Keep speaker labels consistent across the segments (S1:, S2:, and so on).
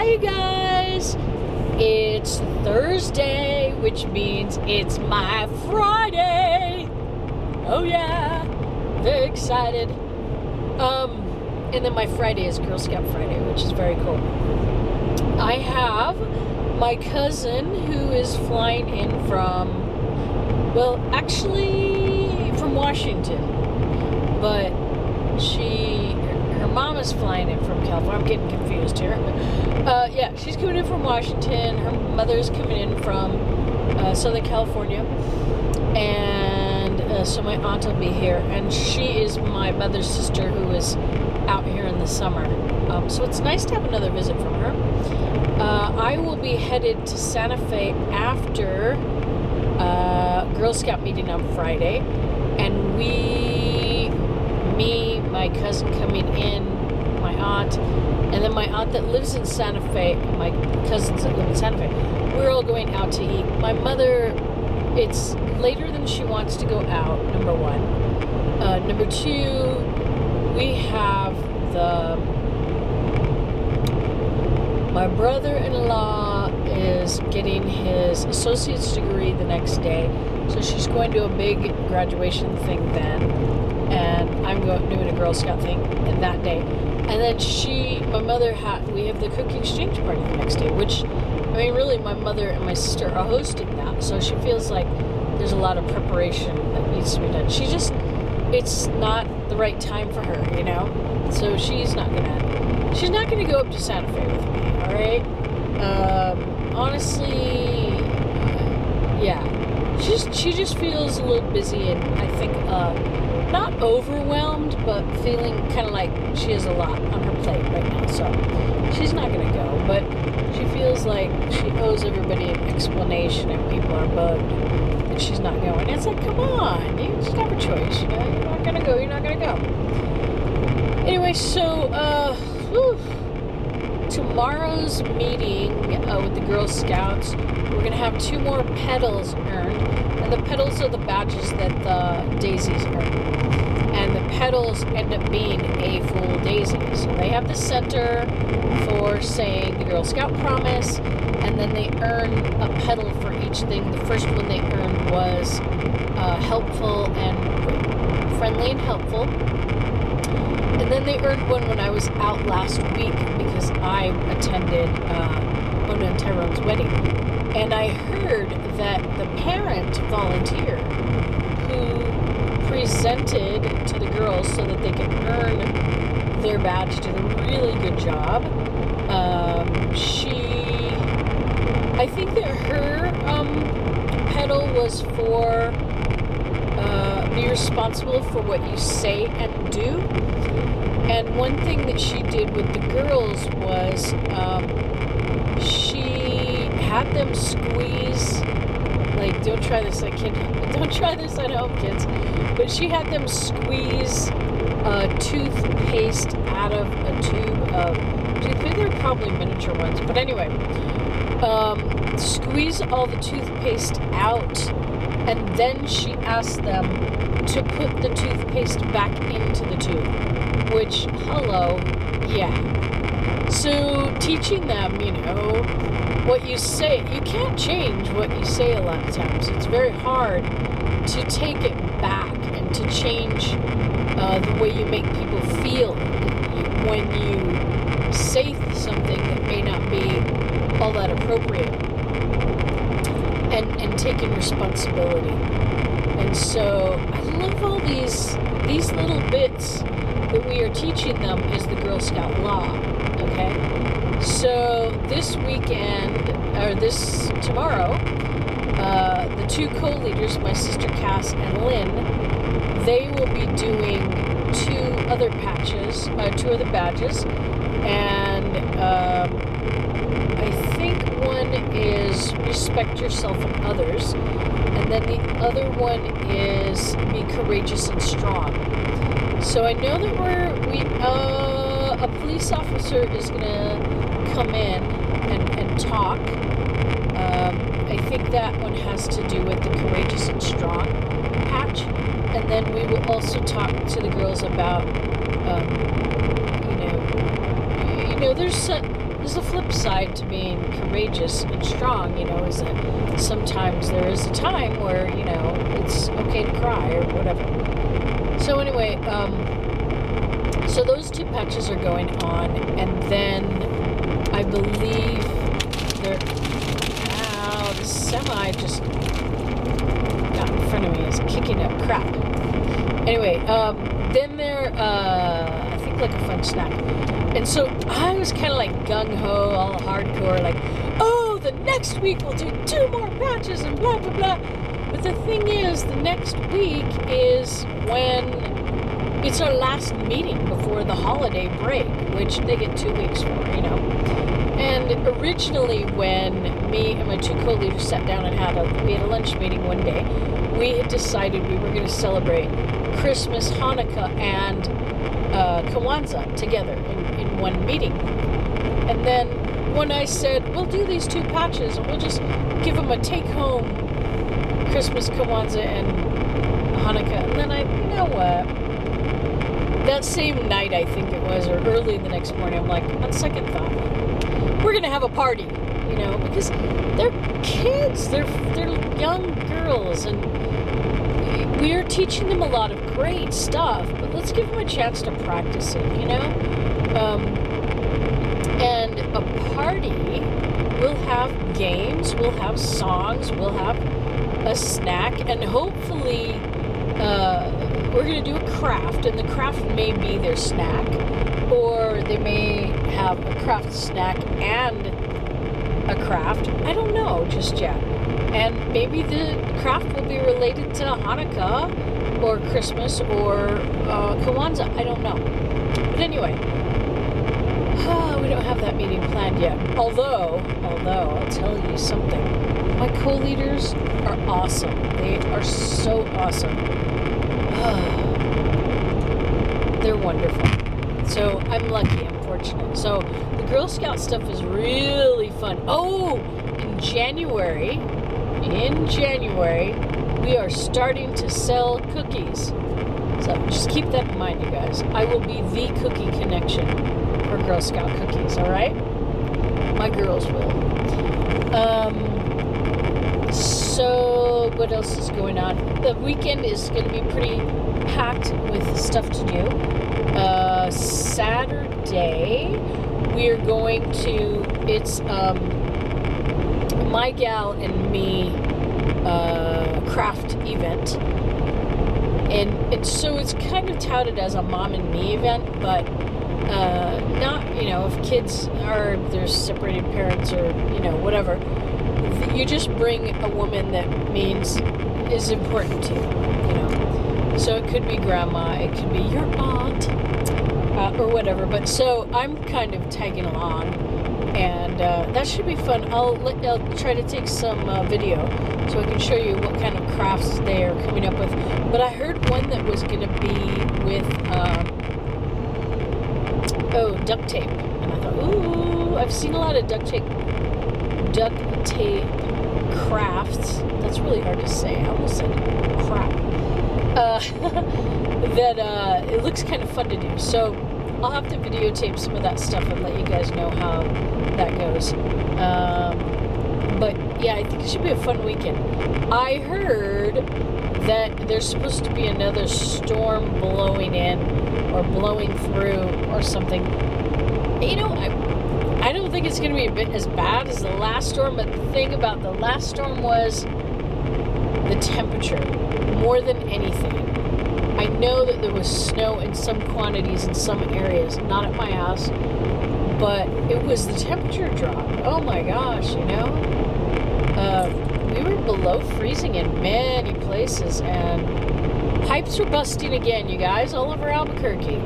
S1: Hi guys! It's Thursday, which means it's my Friday! Oh yeah! Very excited. And then my Friday is Girl Scout Friday, which is very cool. I have my cousin who is flying in from, well, actually from Washington, but her mom is flying in from California. I'm getting confused here. Yeah, she's coming in from Washington. Her mother's coming in from Southern California. And so my aunt will be here. And she is my mother's sister who is out here in the summer. So it's nice to have another visit from her. I will be headed to Santa Fe after Girl Scout meeting on Friday. And me, my cousin coming in, my aunt, and then my aunt that lives in Santa Fe, and my cousins that live in Santa Fe, we're all going out to eat. My mother, it's later than she wants to go out, number one. Number two, we have my brother-in-law is getting his associate's degree the next day, so she's going to a big graduation thing then, and I'm doing a Girl Scout thing in that day. And then my mother we have the cookie exchange party the next day, which, I mean, really, my mother and my sister are hosting that, so she feels like there's a lot of preparation that needs to be done. It's not the right time for her, you know? So she's not gonna go up to Santa Fe with me, alright? Honestly, yeah. She just feels a little busy, and I think, not overwhelmed, but feeling kind of like she has a lot on her plate right now, so she's not gonna go, but she feels like she owes everybody an explanation, and people are bugged that she's not going. It's like, come on, you just have a choice, you know? You're not gonna go, you're not gonna go. Anyway, so, tomorrow's meeting with the Girl Scouts, we're going to have 2 more pedals earned, and the pedals are the badges that the daisies earn, and the pedals end up being a full daisy. So they have the center for saying the Girl Scout promise, and then they earn a pedal for each thing. The first one they earned was friendly and helpful. And then they earned one when I was out last week because I attended Mona and Tyrone's wedding. And I heard that the parent volunteer who presented to the girls so that they could earn their badge did a really good job. I think that her pedal was for be responsible for what you say and do. And one thing that she did with the girls was she had them squeeze, like, don't try this at home, kids, but she had them squeeze toothpaste out of a tube of toothpaste. They're probably miniature ones, but anyway, squeeze all the toothpaste out, and then she asked them to put the toothpaste back into the tube. Which, hello, yeah. So, teaching them, you know, what you say, you can't change what you say a lot of times. It's very hard to take it back and to change the way you make people feel when you say something that may not be all that appropriate. And taking responsibility. And so, I love all these little bits that we are teaching them is the Girl Scout law, okay? So this weekend, or tomorrow, the 2 co-leaders, my sister Cass and Lynn, they will be doing 2 other badges, and I think one is respect yourself and others, and then the other one is be courageous and strong. So I know that a police officer is going to come in and talk. I think that one has to do with the courageous and strong patch. And then we will also talk to the girls about, there's Because the flip side to being courageous and strong, you know, is that sometimes there is a time where, you know, it's okay to cry or whatever. So anyway, so those 2 patches are going on, and then I believe they're... Ow, the semi just got in front of me. It's kicking up crap. Anyway, then they're, I think, like a fun snack. And so I was kind of like gung-ho, all hardcore, like, oh, the next week we'll do 2 more patches and blah, blah, blah. But the thing is, the next week is when it's our last meeting before the holiday break, which they get 2 weeks for, you know. And originally when me and my 2 co-leaders sat down and we had a lunch meeting one day, we had decided we were going to celebrate Christmas, Hanukkah, and Kwanzaa together in one meeting. And then when I said, we'll do these 2 patches and we'll just give them a take-home Christmas, Kwanzaa, and Hanukkah. And then you know what? That same night, I think it was, or early the next morning, I'm like, on second thought, we're going to have a party, you know, because they're kids, they're young girls, and we are teaching them a lot of great stuff, but let's give them a chance to practice it, you know? And a party, we'll have games, we'll have songs, we'll have a snack, and hopefully we're going to do a craft, and the craft may be their snack, or they may have a craft snack and a craft. I don't know just yet. And maybe the craft will be related to Hanukkah or Christmas or Kwanzaa. I don't know. But anyway, we don't have that meeting planned yet. Although, I'll tell you something. My co-leaders are awesome. They are so awesome. They're wonderful. So I'm lucky, I'm fortunate. So the Girl Scout stuff is really fun. Oh, in January, we are starting to sell cookies. So just keep that in mind, you guys. I will be the cookie connection for Girl Scout cookies, all right? My girls will. So what else is going on? The weekend is going to be pretty packed with stuff to do. Saturday, we are going to, it's My Gal and Me craft event. And so it's kind of touted as a mom and me event, but not, you know, if kids are, they're separated parents or, you know, whatever. You just bring a woman that is important to you, you know. So it could be grandma, it could be your aunt, or whatever. But so I'm kind of tagging along, and that should be fun. I'll try to take some video so I can show you what kind of crafts they are coming up with. But I heard one that was going to be with duct tape, and I thought, ooh, I've seen a lot of duct tape crafts. That's really hard to say. I almost said crap. That it looks kind of fun to do. So I'll have to videotape some of that stuff and let you guys know how that goes. But yeah, I think it should be a fun weekend. I heard that there's supposed to be another storm blowing in or blowing through or something. You know, I don't think it's going to be a bit as bad as the last storm, but the thing about the last storm was the temperature more than anything. I know that there was snow in some quantities in some areas, not at my house, but it was the temperature drop. Oh my gosh, you know? We were below freezing in many places, and pipes were busting again, you guys, all over Albuquerque.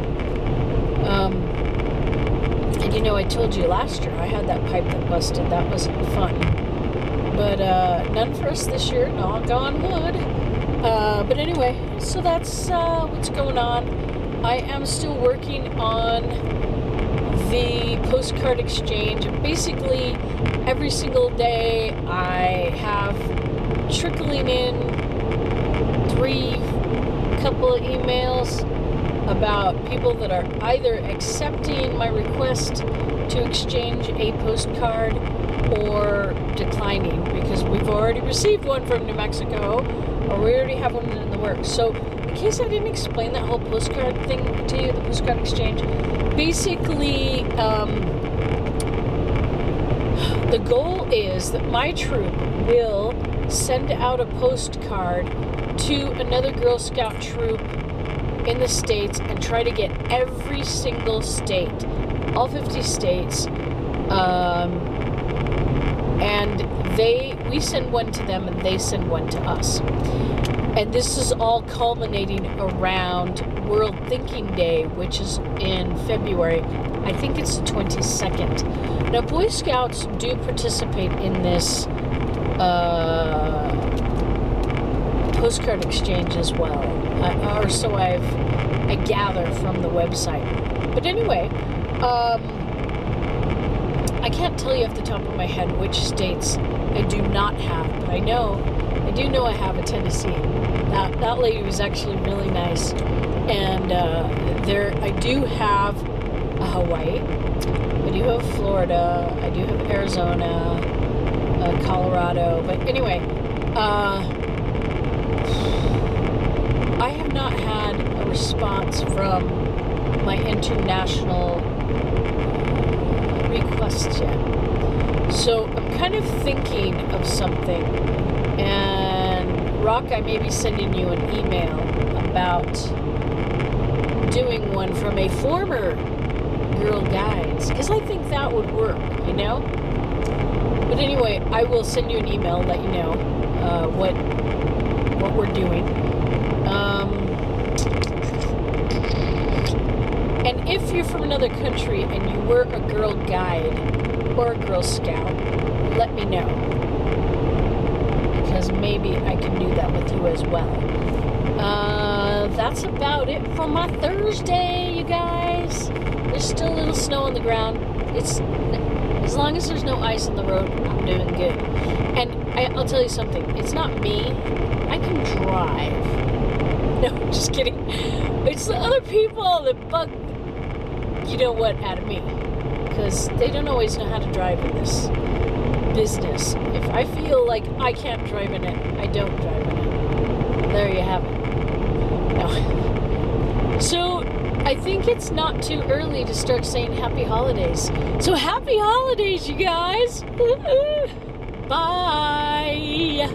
S1: And you know, I told you last year I had that pipe that busted. That wasn't fun. But none for us this year, knock on wood. But anyway, so that's what's going on. I am still working on the postcard exchange. Basically, every single day I have trickling in couple of emails about people that are either accepting my request to exchange a postcard or declining, because we've already received one from New Mexico, or we already have one in the works. So in case I didn't explain that whole postcard thing to you, the postcard exchange, basically the goal is that my troop will send out a postcard to another Girl Scout troop in the States and try to get every single state, all 50 states, and we send one to them and they send one to us. And this is all culminating around World Thinking Day, which is in February. I think it's the 22nd. Now, Boy Scouts do participate in this postcard exchange as well, or so I gather from the website. But anyway, I can't tell you off the top of my head which states I do not have, but I do know I have a Tennessee. That lady was actually really nice, and I do have a Hawaii, I do have Florida, I do have Arizona, Colorado, but anyway, I have not had a response from my international requests yet. So I'm kind of thinking of something, and Rock, I may be sending you an email about doing one from a former Girl Guides, because I think that would work, you know? But anyway, I will send you an email, let you know what we're doing. And if you're from another country and you were a Girl Guide or a Girl Scout, let me know, because maybe I can do that with you as well. That's about it for my Thursday, you guys. There's still a little snow on the ground. It's as long as there's no ice on the road, I'm doing good. And I'll tell you something. It's not me. I can drive. No, just kidding. It's the other people that bug, you know what, out of me. Because they don't always know how to drive in this business. If I feel like I can't drive in it, I don't drive in it. There you have it. No. So, I think it's not too early to start saying happy holidays. So happy holidays, you guys! Bye!